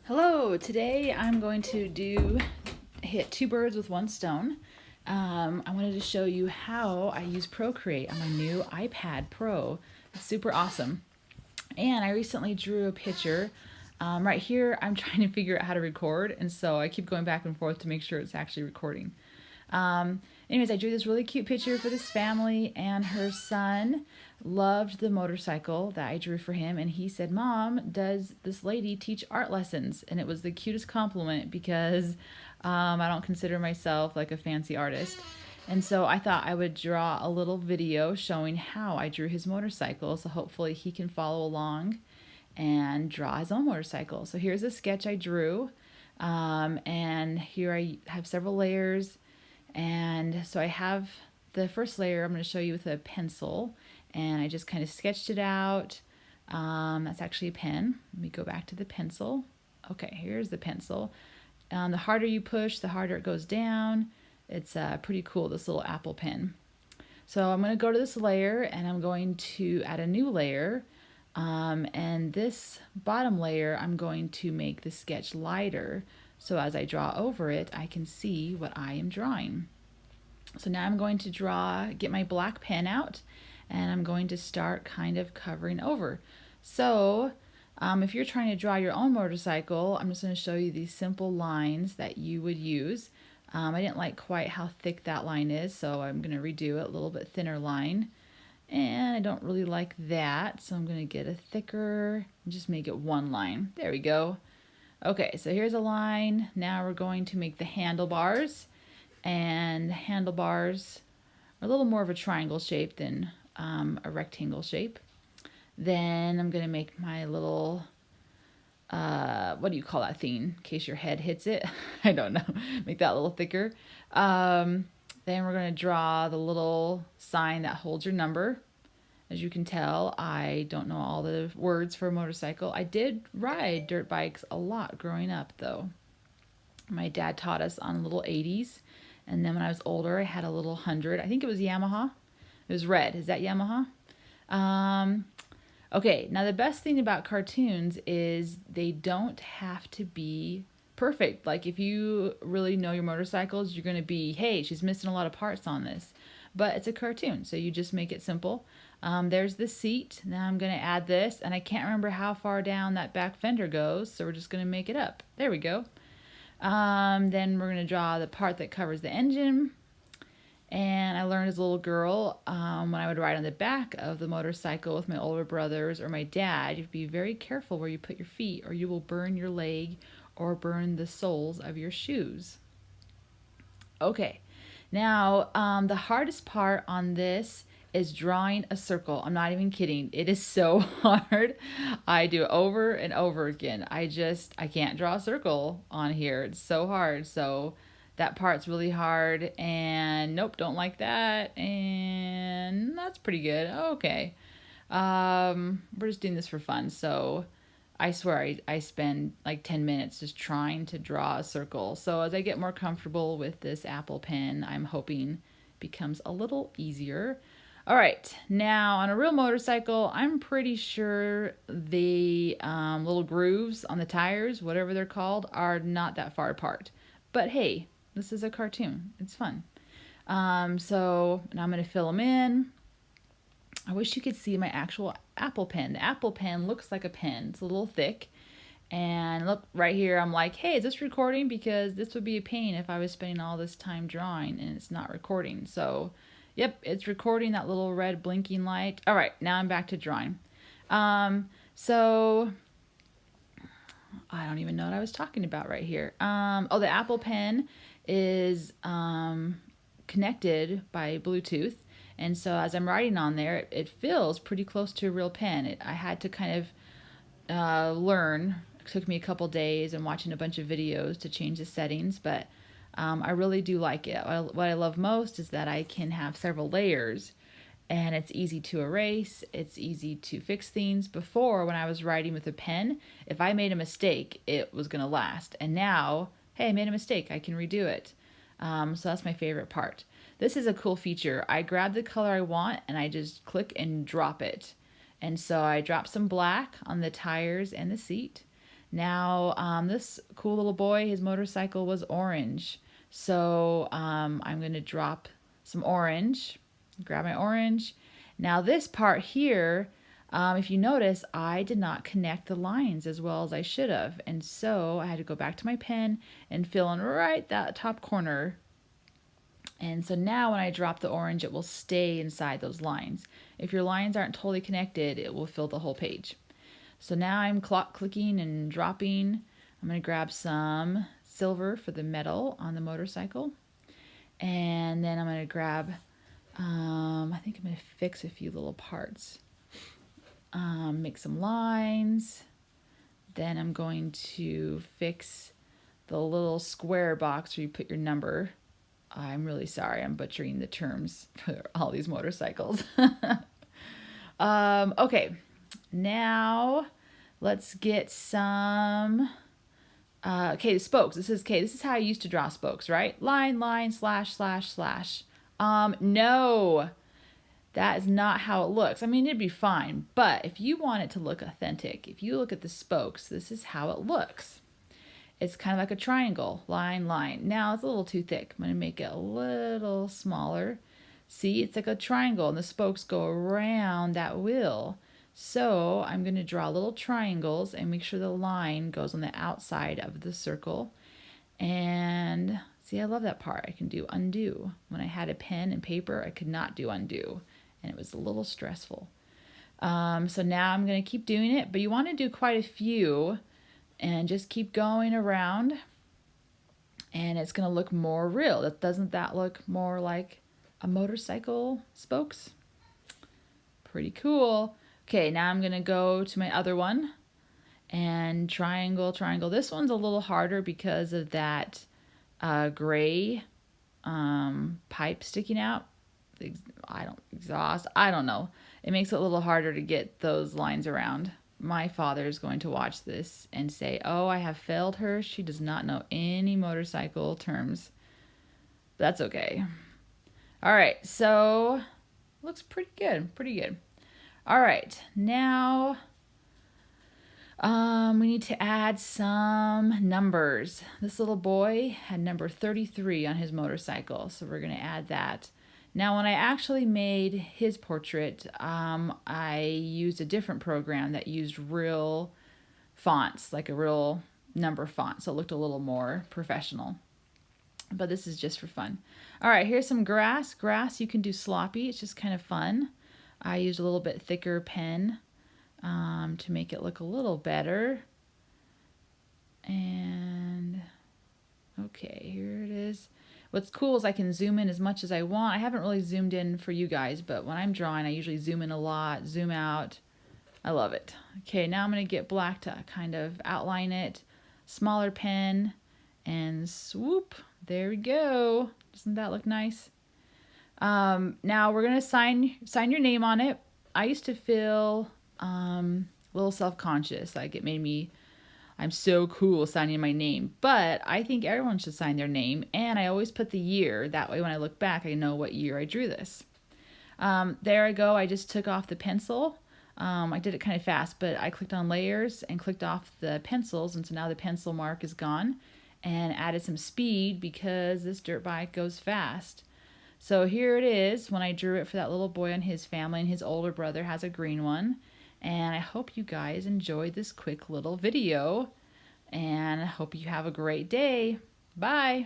Hello, today I'm going to hit two birds with one stone. I wanted to show you how I use Procreate on my new iPad Pro. It's super awesome. And I recently drew a picture. Right here, I'm trying to figure out how to record, and so I keep going back and forth to make sure it's actually recording. Anyways, I drew this really cute picture for this family, and her son loved the motorcycle that I drew for him, and he said, "Mom, does this lady teach art lessons?" And it was the cutest compliment because I don't consider myself like a fancy artist. And so I thought I would draw a little video showing how I drew his motorcycle, so hopefully he can follow along and draw his own motorcycle. So here's a sketch I drew, and here I have several layers. And so I have the first layer I'm going to show you with a pencil, and I just kind of sketched it out. That's actually a pen. Let me go back to the pencil. Okay, here's the pencil. The harder you push, the harder it goes down. It's pretty cool, this little Apple pen. So I'm going to go to this layer, and I'm going to add a new layer. And this bottom layer, I'm going to make the sketch lighter. So as I draw over it, I can see what I am drawing. So now I'm going to get my black pen out, and I'm going to start kind of covering over. So if you're trying to draw your own motorcycle, I'm just going to show you these simple lines that you would use. I didn't like quite how thick that line is, so I'm going to redo it, a little bit thinner line. And I don't really like that, so I'm going to get a thicker and just make it one line. There we go. Okay, so here's a line. Now we're going to make the handlebars. And handlebars are a little more of a triangle shape than a rectangle shape. Then I'm going to make my little, what do you call that thing in case your head hits it? I don't know. Make that a little thicker. Then we're going to draw the little sign that holds your number. As you can tell, I don't know all the words for a motorcycle. I did ride dirt bikes a lot growing up, though. My dad taught us on little 80s, and then when I was older, I had a little 100. I think it was Yamaha. It was red. Is that Yamaha? Okay, now the best thing about cartoons is they don't have to be perfect. Like if you really know your motorcycles, you're going to be, hey, she's missing a lot of parts on this. But it's a cartoon, so you just make it simple. There's the seat. Now I'm going to add this, and I can't remember how far down that back fender goes, so we're just going to make it up. There we go. Then we're going to draw the part that covers the engine. And I learned as a little girl, when I would ride on the back of the motorcycle with my older brothers or my dad, you'd be very careful where you put your feet, or you will burn your leg or burn the soles of your shoes. Okay, now the hardest part on this is drawing a circle. I'm not even kidding. It is so hard. I do it over and over again. I can't draw a circle on here. It's so hard. So that part's really hard, and nope, don't like that. And that's pretty good. Okay. We're just doing this for fun. So I swear I spend like 10 minutes just trying to draw a circle. So as I get more comfortable with this Apple pen, I'm hoping it becomes a little easier. All right, now on a real motorcycle, I'm pretty sure the little grooves on the tires, whatever they're called, are not that far apart. But hey, this is a cartoon. It's fun. So now I'm going to fill them in. I wish you could see my actual Apple pen. The Apple pen looks like a pen. It's a little thick. And look, right here, I'm like, hey, is this recording? Because this would be a pain if I was spending all this time drawing and it's not recording. So, yep, it's recording, that little red blinking light. All right, now I'm back to drawing. So I don't even know what I was talking about right here. The Apple pen is connected by Bluetooth. And so as I'm writing on there, it feels pretty close to a real pen. I had to kind of learn. It took me a couple days and watching a bunch of videos to change the settings, but I really do like it. What I love most is that I can have several layers, and it's easy to erase. It's easy to fix things. Before, when I was writing with a pen, if I made a mistake, it was going to last. And now, hey, I made a mistake. I can redo it. So that's my favorite part. This is a cool feature. I grab the color I want, and I just click and drop it. And so I drop some black on the tires and the seat. Now, this cool little boy, his motorcycle was orange. So I'm going to drop some orange, grab my orange. Now this part here, if you notice, I did not connect the lines as well as I should have. And so I had to go back to my pen and fill in right that top corner. And so now when I drop the orange, it will stay inside those lines. If your lines aren't totally connected, it will fill the whole page. So now I'm clicking and dropping. I'm going to grab some silver for the metal on the motorcycle. And then I'm going to grab, I think I'm going to fix a few little parts. Make some lines. Then I'm going to fix the little square box where you put your number. I'm really sorry, I'm butchering the terms for all these motorcycles. Okay, now let's get some, okay, the spokes. This is how I used to draw spokes, right? Line, line, slash, slash, slash. No, that is not how it looks. I mean, it'd be fine, but if you want it to look authentic, if you look at the spokes, this is how it looks. It's kind of like a triangle, line, line. Now it's a little too thick. I'm going to make it a little smaller. See, it's like a triangle and the spokes go around that wheel. So I'm going to draw little triangles and make sure the line goes on the outside of the circle. And see, I love that part. I can do undo. When I had a pen and paper, I could not do undo. And it was a little stressful. So now I'm going to keep doing it, but you want to do quite a few and just keep going around and it's going to look more real. Doesn't that look more like a motorcycle spokes? Pretty cool. Okay, now I'm going to go to my other one and triangle, triangle. This one's a little harder because of that gray pipe sticking out. Exhaust. I don't know. It makes it a little harder to get those lines around. My father is going to watch this and say, oh, I have failed her. She does not know any motorcycle terms. That's okay. All right, so looks pretty good, pretty good. All right, now we need to add some numbers. This little boy had number 33 on his motorcycle, so we're going to add that. Now, when I actually made his portrait, I used a different program that used real fonts, like a real number font, so it looked a little more professional. But this is just for fun. All right, here's some grass. Grass, you can do sloppy. It's just kind of fun. I used a little bit thicker pen to make it look a little better. And, okay, here it is. What's cool is I can zoom in as much as I want. I haven't really zoomed in for you guys, but when I'm drawing, I usually zoom in a lot, zoom out. I love it. Okay, now I'm going to get black to kind of outline it. Smaller pen, and swoop. There we go. Doesn't that look nice? Now we're going to sign your name on it. I used to feel a little self-conscious. Like it made me... I'm so cool signing my name, but I think everyone should sign their name, and I always put the year. That way when I look back, I know what year I drew this. There I go. I just took off the pencil. I did it kind of fast, but I clicked on layers and clicked off the pencils, and so now the pencil mark is gone, and added some speed because this dirt bike goes fast. So here it is when I drew it for that little boy and his family, and his older brother has a green one. And I hope you guys enjoyed this quick little video, and I hope you have a great day. Bye.